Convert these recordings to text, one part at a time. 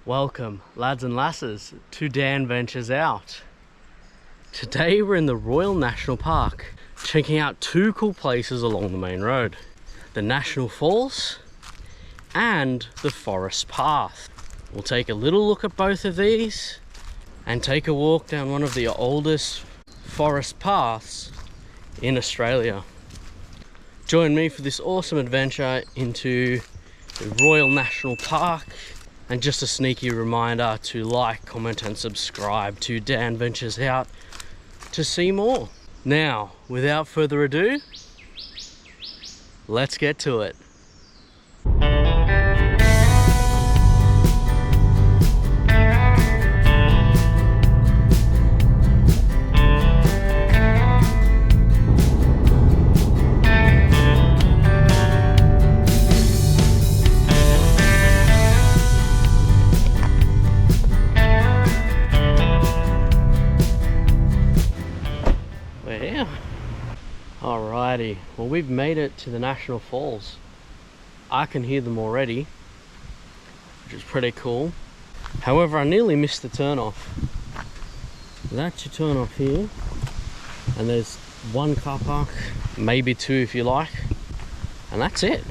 Welcome, lads and lasses, to Dan Ventures Out. Today we're in the Royal National Park, checking out two cool places along the main road. The National Falls and the Forest Path. We'll take a little look at both of these and take a walk down one of the oldest forest paths in Australia. Join me for this awesome adventure into the Royal National Park. And just a sneaky reminder to like, comment and subscribe to Dan Ventures Out to see more. Now, without further ado, let's get to it. Alrighty, well, we've made it to the National Falls. I can hear them already, which is pretty cool. However, I nearly missed the turn off. That's your turn off here, and there's one car park, maybe two if you like, and that's it.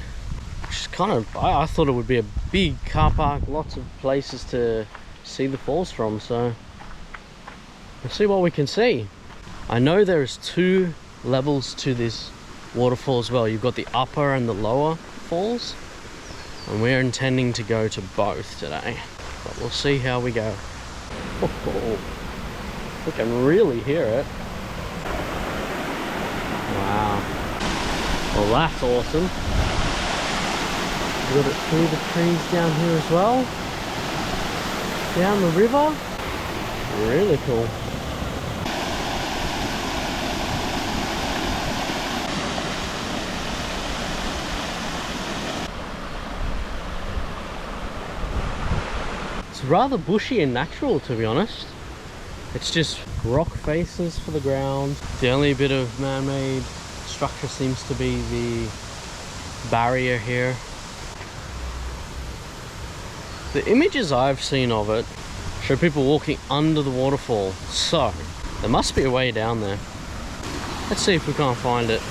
Which is kind of, I thought it would be a big car park, lots of places to see the falls from, so we'll see what we can see. I know there's two levels to this waterfall as well. You've got the upper and the lower falls, and we're intending to go to both today, but we'll see how we go. Oh, we can really hear it. Wow, well, that's awesome. Got it through the trees down here as well, down the river. Really cool. It's rather bushy and natural, to be honest. It's just rock faces for the ground. The only bit of man-made structure seems to be the barrier here. The images I've seen of it show people walking under the waterfall, so there must be a way down there. Let's see if we can't find it.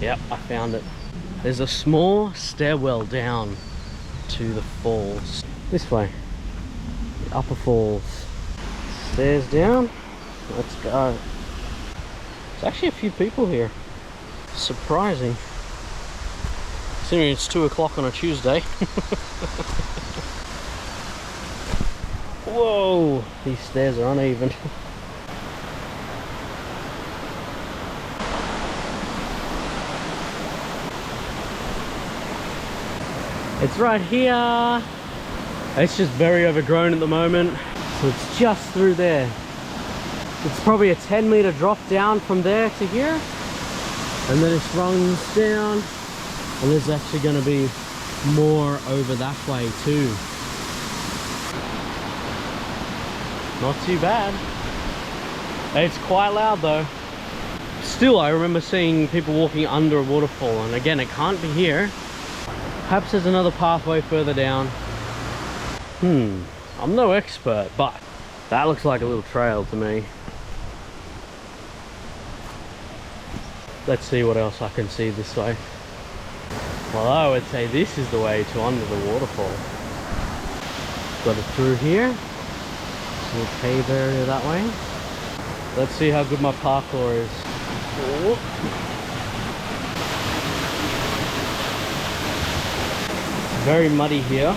Yep, I found it. There's a small stairwell down to the falls. This way, the upper falls. Stairs down. Let's go. There's actually a few people here. Surprising. Considering it's 2 o'clock on a Tuesday. Whoa, these stairs are uneven. It's right here. It's just very overgrown at the moment, so it's just through there. It's probably a 10-meter drop down from there to here, and then it runs down, and there's actually going to be more over that way too. Not too bad. It's quite loud though. Still, I remember seeing people walking under a waterfall, and again, it can't be here. Perhaps there's another pathway further down. I'm no expert, but that looks like a little trail to me. Let's see what else I can see this way. Well, I would say this is the way to under the waterfall. Got it through here. Little cave area that way. Let's see how good my parkour is. Oh. It's very muddy here.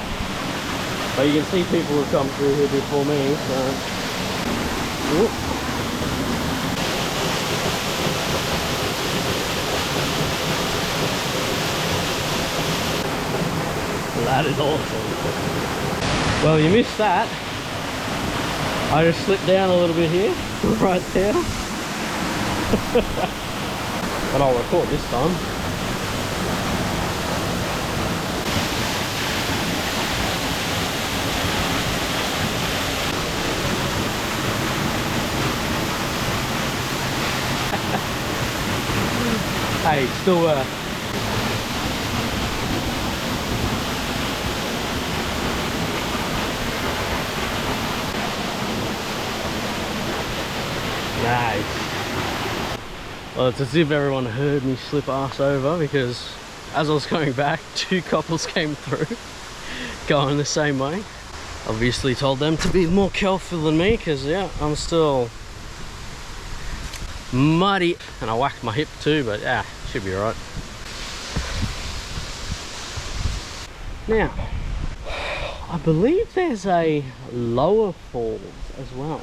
But you can see people have come through here before me, so... Whoop. That is awesome. Well, you missed that. I just slipped down a little bit here, right there. But I'll record this time. Hey, still Well, it's as if everyone heard me slip ass over, because as I was going back, two couples came through going the same way. Obviously told them to be more careful than me, because yeah, I'm still muddy, and I whacked my hip too, but yeah, should be alright. Now, I believe there's a lower falls as well.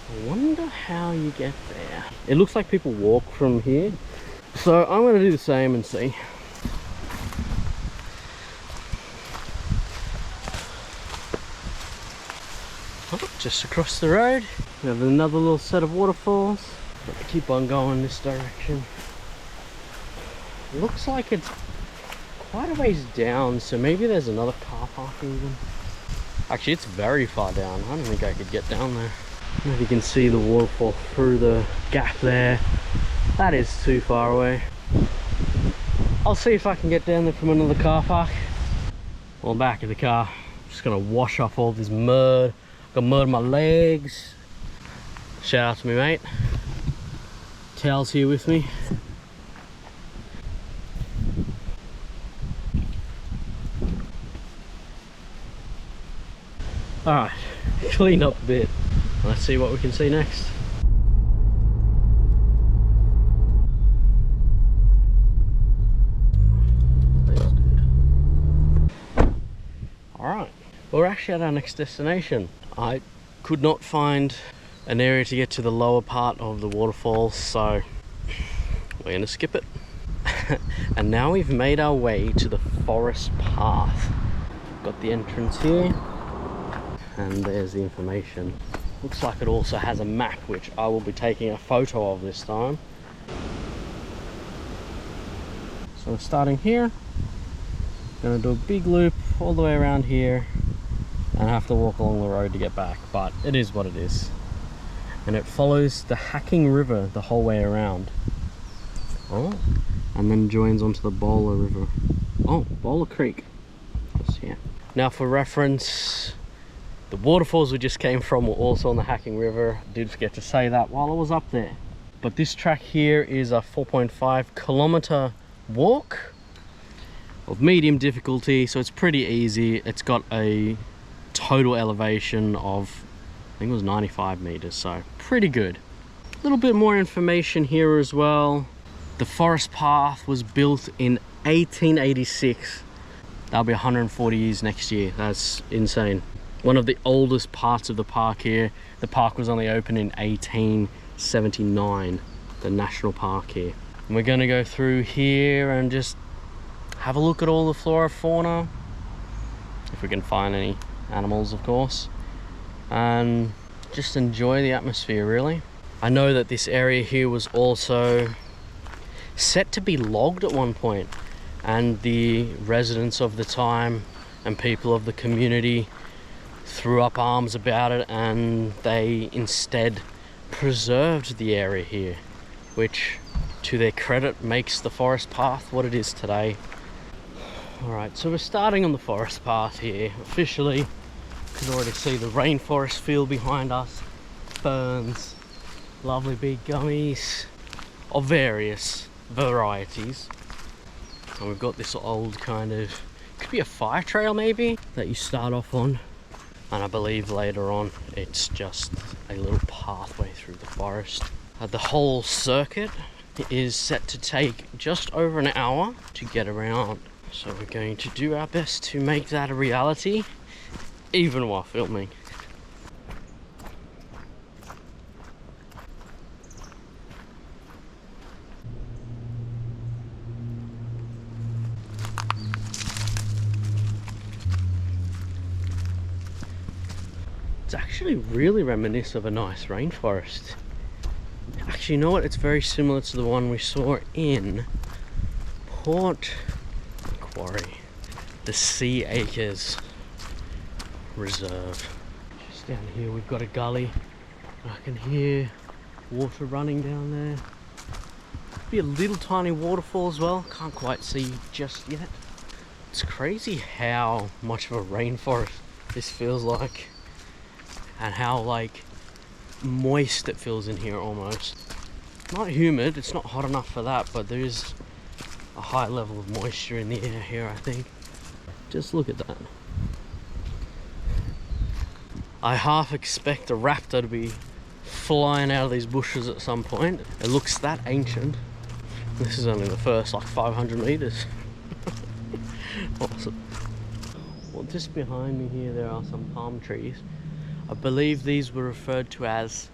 I wonder how you get there. It looks like people walk from here, so I'm going to do the same and see. Oh, just across the road, we have another little set of waterfalls. But keep on going this direction. Looks like it's quite a ways down, so maybe there's another car park even. Actually, it's very far down. I don't think I could get down there. I don't know if you can see the waterfall through the gap there. That is too far away. I'll see if I can get down there from another car park. Well, I'm back in the car. I'm just gonna wash off all this mud. Got mud on my legs. Shout out to me, mate. Towel's here with me. Alright, clean up a bit. Let's see what we can see next. Alright, we're actually at our next destination. I could not find an area to get to the lower part of the waterfall, so we're gonna skip it. And now we've made our way to the forest path. Got the entrance here, and there's the information. Looks like it also has a map, which I will be taking a photo of this time. So we're starting here, gonna do a big loop all the way around here, and have to walk along the road to get back, but it is what it is. And it follows the Hacking River the whole way around. Oh, and then joins onto the Bowler River. Oh, Bowler Creek. Just here. Now for reference, the waterfalls we just came from were also on the Hacking River. I did forget to say that while I was up there. But this track here is a 4.5 kilometer walk of medium difficulty, so it's pretty easy. It's got a total elevation of, I think it was 95 meters, so pretty good. A little bit more information here as well. The forest path was built in 1886. That'll be 140 years next year. That's insane. One of the oldest parts of the park here. The park was only opened in 1879, the national park here. And we're gonna go through here and just have a look at all the flora, fauna, if we can find any animals, of course, and just enjoy the atmosphere, really. I know that this area here was also set to be logged at one point, and the residents of the time and people of the community threw up arms about it, and they instead preserved the area here, which to their credit makes the forest path what it is today. Alright, so we're starting on the forest path here officially. You can already see the rainforest field behind us, ferns, lovely big gummies of various varieties. And we've got this old kind of, could be a fire trail maybe, that you start off on. And I believe later on it's just a little pathway through the forest. The whole circuit is set to take just over an hour to get around. So we're going to do our best to make that a reality, even while filming. It's actually really reminiscent of a nice rainforest. Actually, you know what? It's very similar to the one we saw in Port Quarry, the Sea Acres Reserve. Just down here we've got a gully. I can hear water running down there. Be a little tiny waterfall as well. Can't quite see just yet. It's crazy how much of a rainforest this feels like, and how like moist it feels in here almost. Not humid, it's not hot enough for that, but there is a high level of moisture in the air here, I think. Just look at that. I half expect a raptor to be flying out of these bushes at some point. It looks that ancient. This is only the first like 500 meters. Awesome. Well, just behind me here there are some palm trees. I believe these were referred to as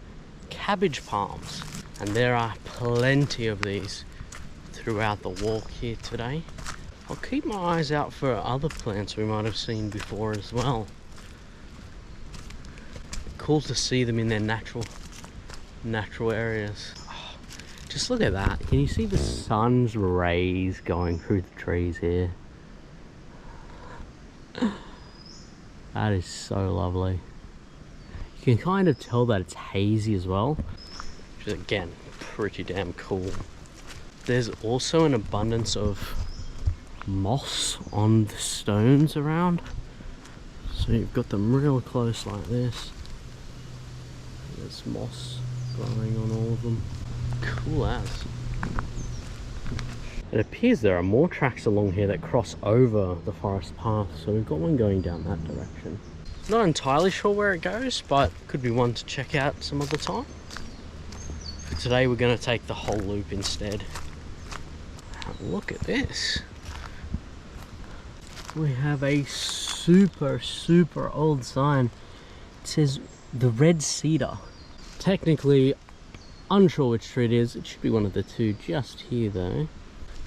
cabbage palms, and there are plenty of these throughout the walk here today. I'll keep my eyes out for other plants we might have seen before as well. Cool to see them in their natural areas. Oh, just look at that. Can you see the sun's rays going through the trees here? That is so lovely. You can kind of tell that it's hazy as well, which is again pretty damn cool. There's also an abundance of moss on the stones around, so you've got them real close like this. There's moss growing on all of them. Cool as. It appears there are more tracks along here that cross over the forest path, so we've got one going down that direction. Not entirely sure where it goes, but could be one to check out some other time. For today we're going to take the whole loop instead. Look at this. We have a super old sign. It says the Red Cedar. Technically unsure which tree it is. It should be one of the two just here though.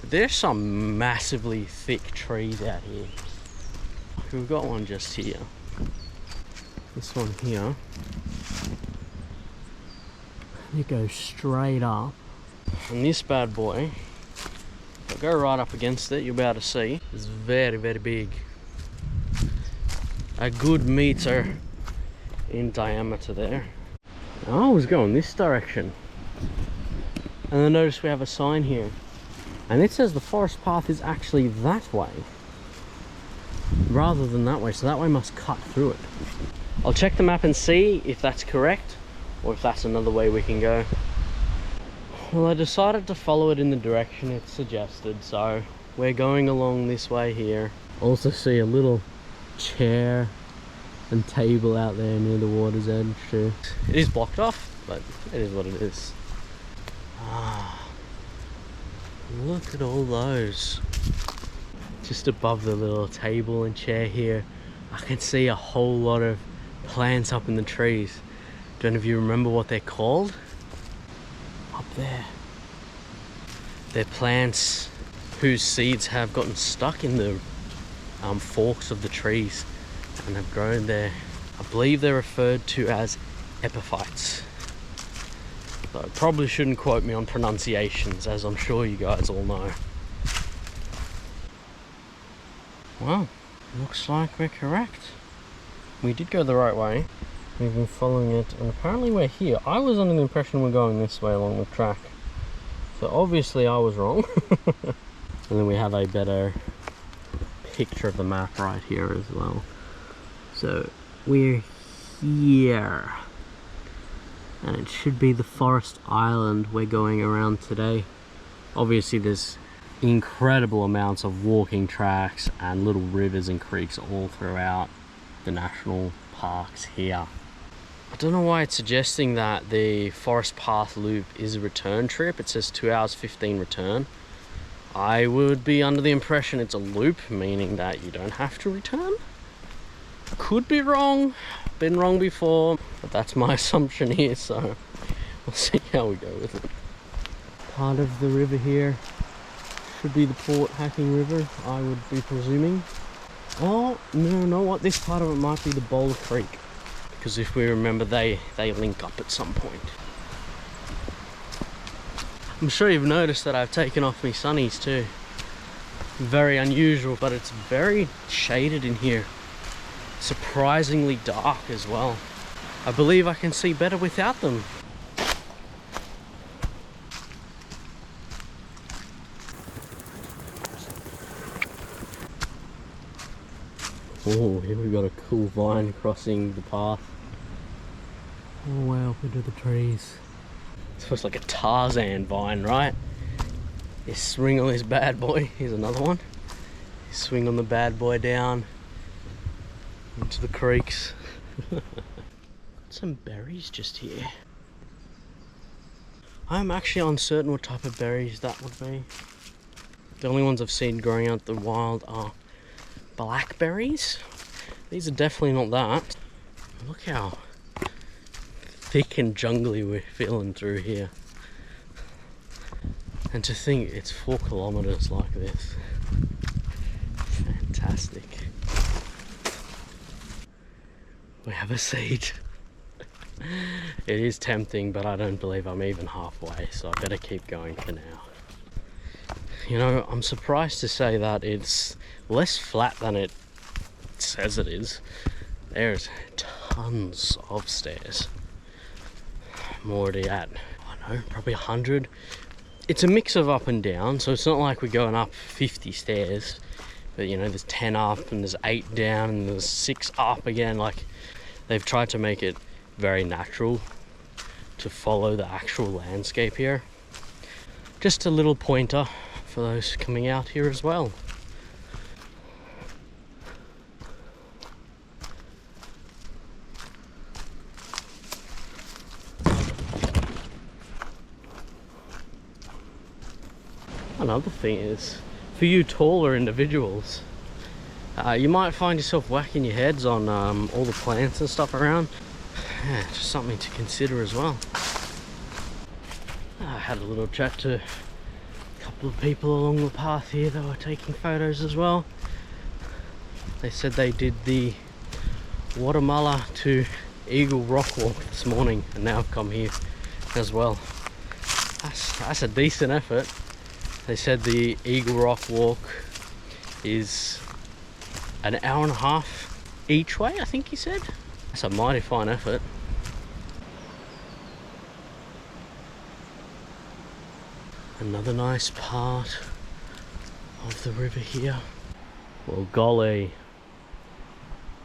But there's some massively thick trees out here. We've got one just here. This one here. It goes straight up. And this bad boy, if I go right up against it, you'll be able to see it's very big. A good meter in diameter there. I was going this direction, and then notice we have a sign here, and it says the forest path is actually that way rather than that way, so that way must cut through it. I'll check the map and see if that's correct or if that's another way we can go. Well, I decided to follow it in the direction it suggested, so we're going along this way here. Also see a little chair and table out there near the water's edge too. It is blocked off, but it is what it is. Ah, look at all those. Just above the little table and chair here, I can see a whole lot of plants up in the trees. Do any of you remember what they're called? Up there. They're plants whose seeds have gotten stuck in the forks of the trees and have grown there. I believe they're referred to as epiphytes. So I probably shouldn't quote me on pronunciations, as I'm sure you guys all know. Well, looks like we're correct. We did go the right way. We've been following it, and apparently we're here. I was under the impression we're going this way along the track, so obviously I was wrong. And then we have a better picture of the map right here as well. So we're here, and it should be the forest island we're going around today. Obviously there's incredible amounts of walking tracks and little rivers and creeks all throughout the national parks here. I don't know why it's suggesting that the forest path loop is a return trip. It says 2 hours 15 return. I would be under the impression it's a loop, meaning that you don't have to return. Could be wrong, been wrong before, but that's my assumption here, so we'll see how we go with it. Part of the river here should be the Port Hacking River, I would be presuming. Oh, no, you know what? This part of it might be the Boulder Creek, because if we remember, they link up at some point. I'm sure you've noticed that I've taken off my sunnies too. Very unusual, but it's very shaded in here. Surprisingly dark as well. I believe I can see better without them. Oh, here we've got a cool vine crossing the path all the way up into the trees. It's almost like a Tarzan vine, right? You swing on this bad boy. Here's another one. You swing on the bad boy down into the creeks. Some berries just here. I'm actually uncertain what type of berries that would be. The only ones I've seen growing out in the wild are blackberries. These are definitely not that. Look how thick and jungly we're feeling through here. And to think it's 4 kilometers like this. Fantastic. We have a seed. It is tempting, but I don't believe I'm even halfway, so I better keep going for now. You know, I'm surprised to say that it's less flat than it says it is. There's tons of stairs. I'm already at, I don't know, probably 100. It's a mix of up and down, so it's not like we're going up 50 stairs. But you know, there's 10 up and there's 8 down and there's 6 up again. Like, they've tried to make it very natural to follow the actual landscape here. Just a little pointer for those coming out here as well. Another thing is, for you taller individuals, you might find yourself whacking your heads on all the plants and stuff around. Yeah, just something to consider as well. I had a little chat to a couple of people along the path here that were taking photos as well. They said they did the Guatemala to Eagle Rock walk this morning and now have come here as well. That's a decent effort. They said the Eagle Rock walk is an hour and a half each way, I think he said. That's a mighty fine effort. Another nice part of the river here. Well, golly,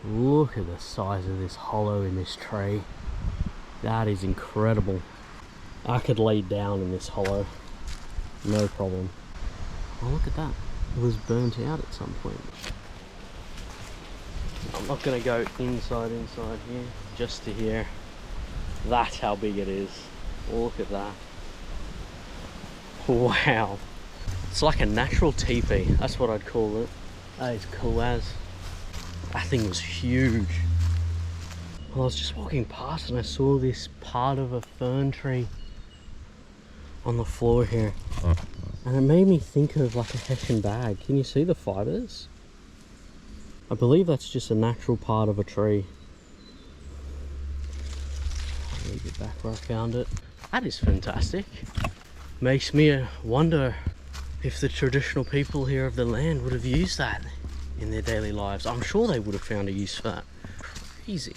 look at the size of this hollow in this tree. That is incredible. I could lay down in this hollow, no problem. Oh, look at that. It was burnt out at some point. I'm not going to go inside here, just to here. That's how big it is. Look at that. Wow. It's like a natural teepee. That's what I'd call it. That is cool as. That thing was huge. Well, I was just walking past and I saw this part of a fern tree on the floor here. And it made me think of like a hessian bag. Can you see the fibers? I believe that's just a natural part of a tree. Let me get back where I found it. That is fantastic. Makes me wonder if the traditional people here of the land would have used that in their daily lives. I'm sure they would have found a use for that. Crazy.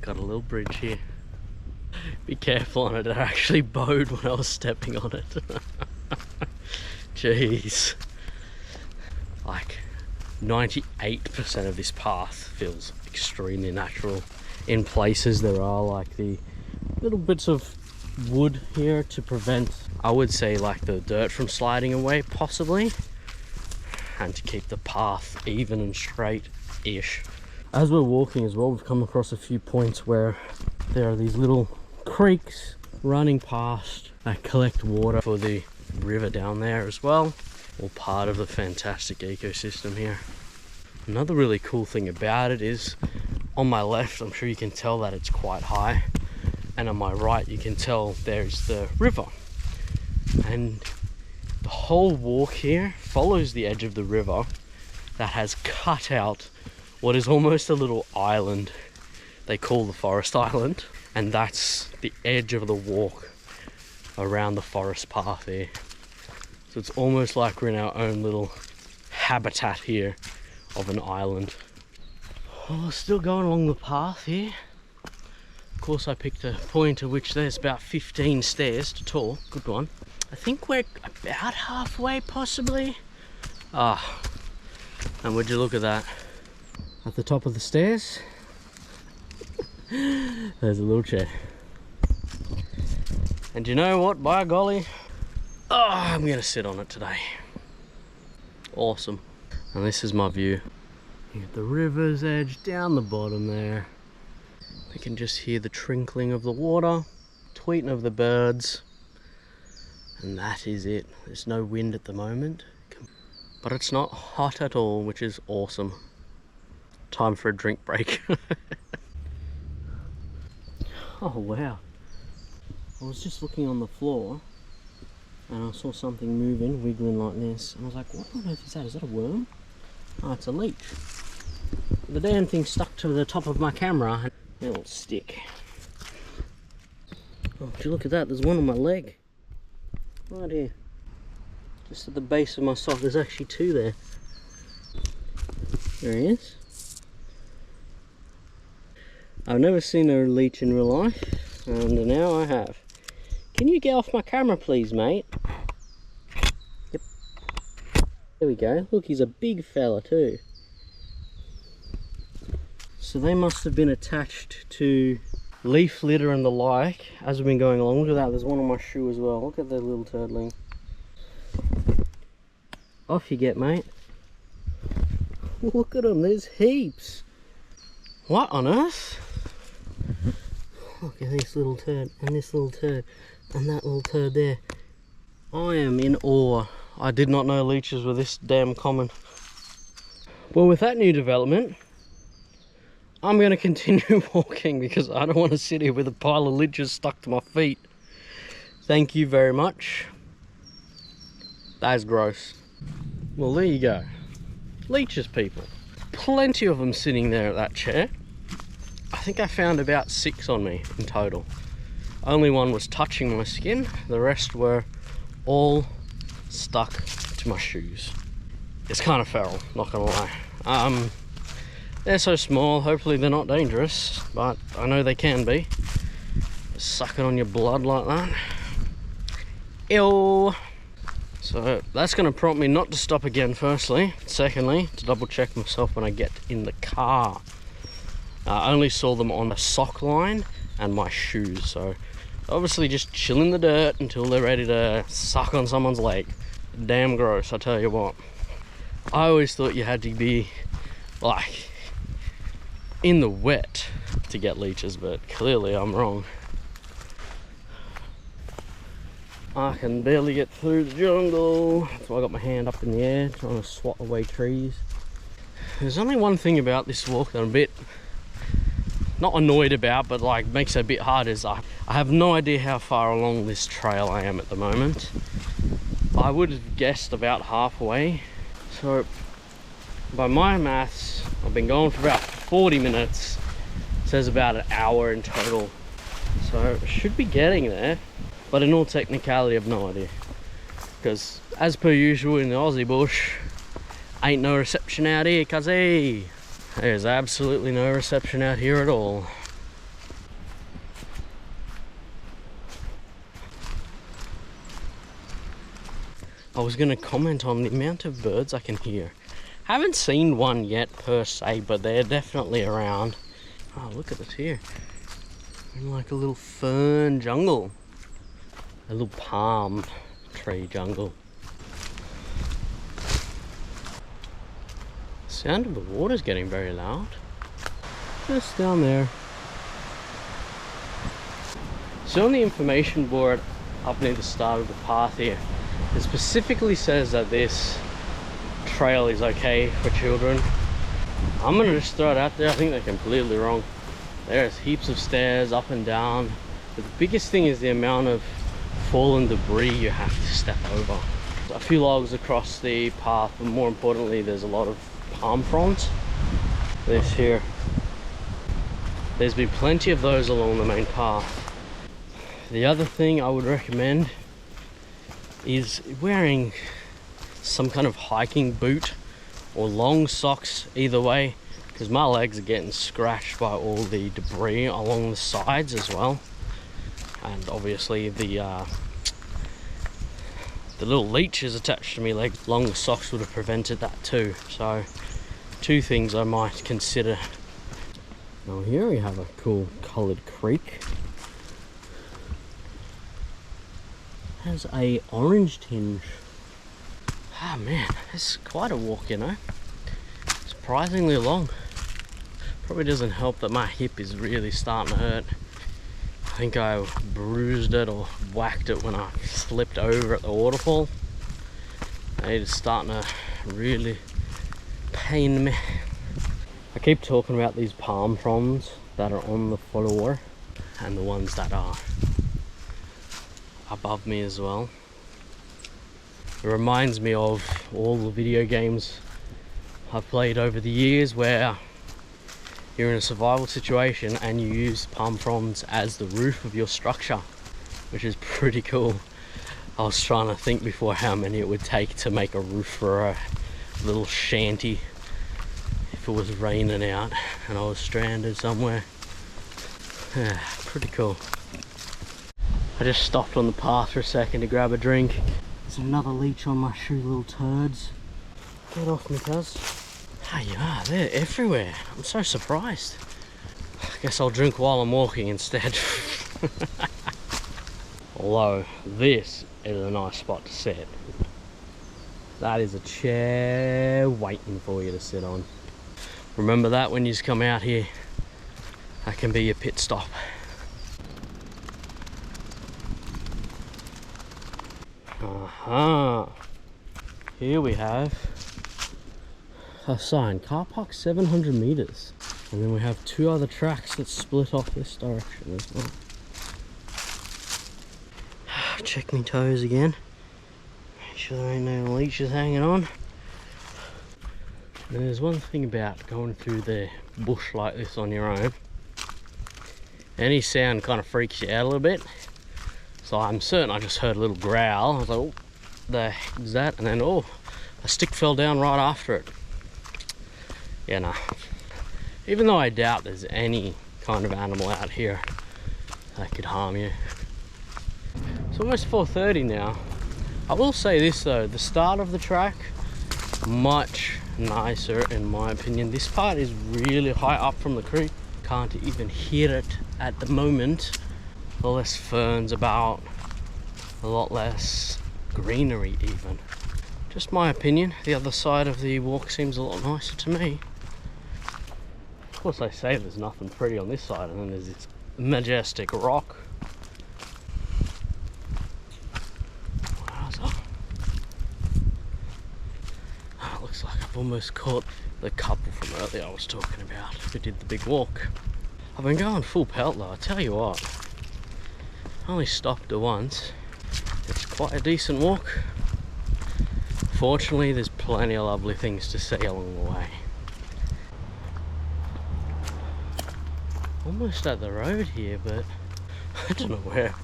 Got a little bridge here. Be careful on it, it actually bowed when I was stepping on it. Jeez. Like 98% of this path feels extremely natural. In places there are like the little bits of wood here to prevent, I would say, like the dirt from sliding away possibly, and to keep the path even and straight-ish. As we're walking as well, we've come across a few points where there are these little creeks running past that collect water for the river down there as well. All part of the fantastic ecosystem here. Another really cool thing about it is on my left, I'm sure you can tell that it's quite high, and on my right you can tell there's the river, and the whole walk here follows the edge of the river that has cut out what is almost a little island they call the forest island, and that's the edge of the walk around the forest path here. So it's almost like we're in our own little habitat here of an island. Well, we're still going along the path here. Of course, I picked a point at which there's about 15 stairs to talk. Good one. I think we're about halfway, possibly. And would you look at that? At the top of the stairs, there's a little chair. And you know what, by golly, oh, I'm gonna sit on it today. Awesome. And this is my view. You get the river's edge down the bottom there. We can just hear the trickling of the water, tweeting of the birds, and that is it. There's no wind at the moment, but it's not hot at all, which is awesome. Time for a drink break. Oh wow. I was just looking on the floor and I saw something moving, wiggling like this, and I was like, what on earth is that? Is that a worm? Oh, it's a leech. The damn thing stuck to the top of my camera and it'll stick. Oh, would you look at that? There's one on my leg. Right here. Just at the base of my sock. There's actually two there. There he is. I've never seen a leech in real life, and now I have. Can you get off my camera please, mate? Yep. There we go. Look, he's a big fella too. So they must have been attached to leaf litter and the like as we've been going along. Look at that, there's one on my shoe as well. Look at that little turtling. Off you get, mate. Look at them, there's heaps. What on earth? Look at this little turd, and this little turd, and that little turd there. I am in awe. I did not know leeches were this damn common. Well, with that new development, I'm going to continue walking because I don't want to sit here with a pile of leeches stuck to my feet. Thank you very much. That is gross. Well, there you go. Leeches, people. Plenty of them sitting there at that chair. I think I found about 6 on me in total. Only one was touching my skin. The rest were all stuck to my shoes. It's kind of feral, not gonna lie. They're so small, hopefully they're not dangerous, but I know they can be. Sucking on your blood like that. Ew. So that's going to prompt me not to stop again, firstly. Secondly, to double check myself when I get in the car. I only saw them on the sock line and my shoes, so obviously just chill in the dirt until they're ready to suck on someone's leg. Damn gross, I tell you what. I always thought you had to be like in the wet to get leeches, but clearly I'm wrong. I can barely get through the jungle. That's why I got my hand up in the air trying to swat away trees. There's only one thing about this walk that I'm a bit not annoyed about, but like makes it a bit hard, is I have no idea how far along this trail I am at the moment. I would have guessed about halfway. So by my maths, I've been going for about 40 minutes. It says about an hour in total. So I should be getting there. But in all technicality, I've no idea. Because as per usual in the Aussie bush, ain't no reception out here, cuzzy. There's absolutely no reception out here at all. I was going to comment on the amount of birds I can hear. Haven't seen one yet per se, but they're definitely around. Oh, look at this here. We're in like a little fern jungle. A little palm tree jungle. The sound of the water's getting very loud. Just down there. So on the information board up near the start of the path here, it specifically says that this trail is okay for children. I'm gonna just throw it out there. I think they're completely wrong. There's heaps of stairs up and down. But the biggest thing is the amount of fallen debris you have to step over. A few logs across the path, but more importantly there's a lot of palm fronds. This here. There's been plenty of those along the main path. The other thing I would recommend is wearing some kind of hiking boot or long socks, either way, because my legs are getting scratched by all the debris along the sides as well. And obviously the little leeches attached to me legs. Long socks would have prevented that too. So two things I might consider. Now here we have a cool coloured creek. Has a orange tinge. Ah man, it's quite a walk, you know. Surprisingly long. Probably doesn't help that my hip is really starting to hurt. I think I bruised it or whacked it when I slipped over at the waterfall. It is starting to really pain me. I keep talking about these palm fronds that are on the floor and the ones that are above me as well. It reminds me of all the video games I've played over the years where you're in a survival situation and you use palm fronds as the roof of your structure, which is pretty cool. I was trying to think before how many it would take to make a roof for a little shanty if it was raining out and I was stranded somewhere. Yeah, pretty cool. I just stopped on the path for a second to grab a drink. There's another leech on my shoe, little turds. Get off me, cuz. There you are, they're everywhere. I'm so surprised. I guess I'll drink while I'm walking instead. Although this is a nice spot to sit. That is a chair waiting for you to sit on. Remember that when you come out here. That can be your pit stop. Here we have a sign, car park 700 meters, and then we have two other tracks that split off this direction as well. Check my toes again, make sure there ain't no leeches hanging on. And there's one thing about going through the bush like this on your own, any sound kind of freaks you out a little bit. So I'm certain I just heard a little growl. I was like, oh, the heck is that? And then, oh, a stick fell down right after it. Yeah, nah. Even though I doubt there's any kind of animal out here that could harm you. It's almost 4:30 now. I will say this though, the start of the track, much nicer in my opinion. This part is really high up from the creek. Can't even hear it at the moment. A lot less ferns about, a lot less greenery even. Just my opinion. The other side of the walk seems a lot nicer to me. Of course they say there's nothing pretty on this side, and then there's this majestic rock. Wowza. Oh, it looks like I've almost caught the couple from earlier I was talking about who did the big walk. I've been going full pelt though, I tell you what. I only stopped it once. It's quite a decent walk. Fortunately, there's plenty of lovely things to see along the way. Almost at the road here, but I don't know where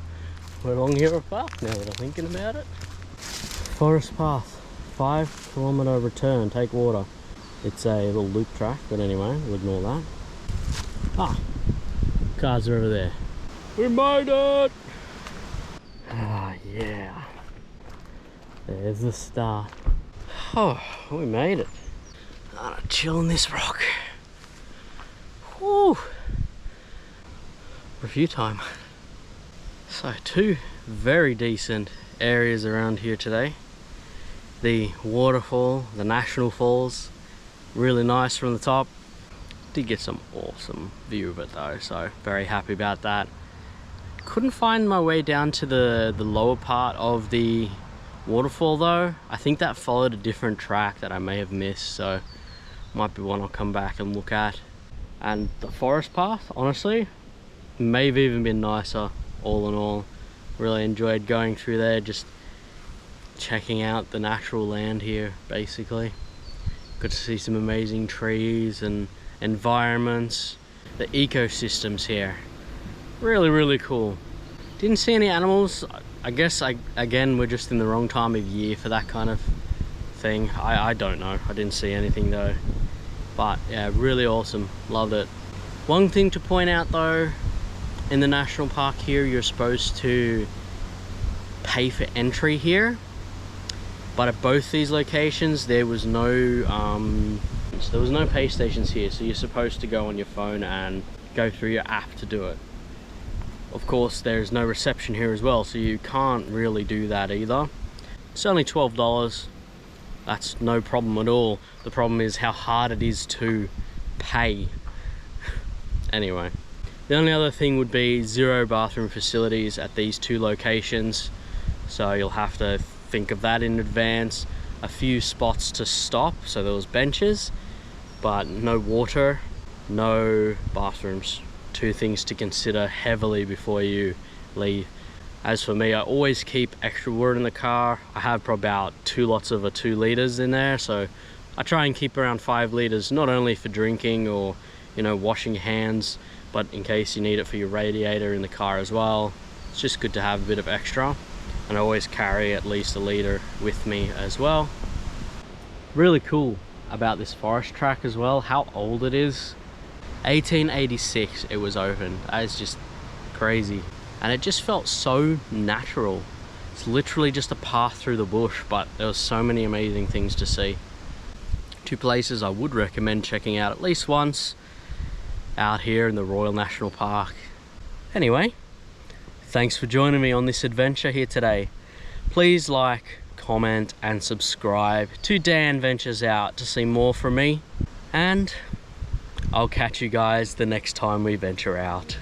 we're along here path now that I'm thinking about it. Forest Path, 5 kilometer return, take water. It's a little loop track, but anyway, we'll ignore that. Ah, cars are over there. We made it! Ah, yeah. There's the start. Oh, we made it. I'm gonna chill on this rock. Whew. Review time. So, two very decent areas around here today. The waterfall, the national falls, really nice from the top. Did get some awesome view of it though, so very happy about that. Couldn't find my way down to the lower part of the waterfall though. I think that followed a different track that I may have missed, so might be one I'll come back and look at. And the forest path, honestly, may have even been nicer all in all. Really enjoyed going through there, just checking out the natural land here basically. Got to see some amazing trees and environments, the ecosystems here. Really cool. Didn't see any animals. I guess again we're just in the wrong time of year for that kind of thing. I don't know. I didn't see anything though. But yeah, really awesome. Loved it. One thing to point out though, in the national park here, you're supposed to pay for entry here. But at both these locations, there was no So there was no pay stations here, so you're supposed to go on your phone and go through your app to do it. Of course, there's no reception here as well, so you can't really do that either. It's only $12. That's no problem at all. The problem is how hard it is to pay. Anyway, the only other thing would be 0 bathroom facilities at these 2 locations, so you'll have to think of that in advance. A few spots to stop, so there was benches, but no water, no bathrooms. 2 things to consider heavily before you leave. As for me, I always keep extra water in the car. I have probably about 2 lots of 2 liters in there, so I try and keep around 5 liters, not only for drinking or, you know, washing your hands, but in case you need it for your radiator in the car as well. It's just good to have a bit of extra, and I always carry at least 1 liter with me as well. Really cool about this forest track as well, how old it is. 1886 it was opened. That is just crazy. And it just felt so natural. It's literally just a path through the bush, but there was so many amazing things to see. 2 places I would recommend checking out at least once out here in the Royal National Park. Anyway, thanks for joining me on this adventure here today. Please like, comment and subscribe to Dan Ventures Out to see more from me, and I'll catch you guys the next time we venture out.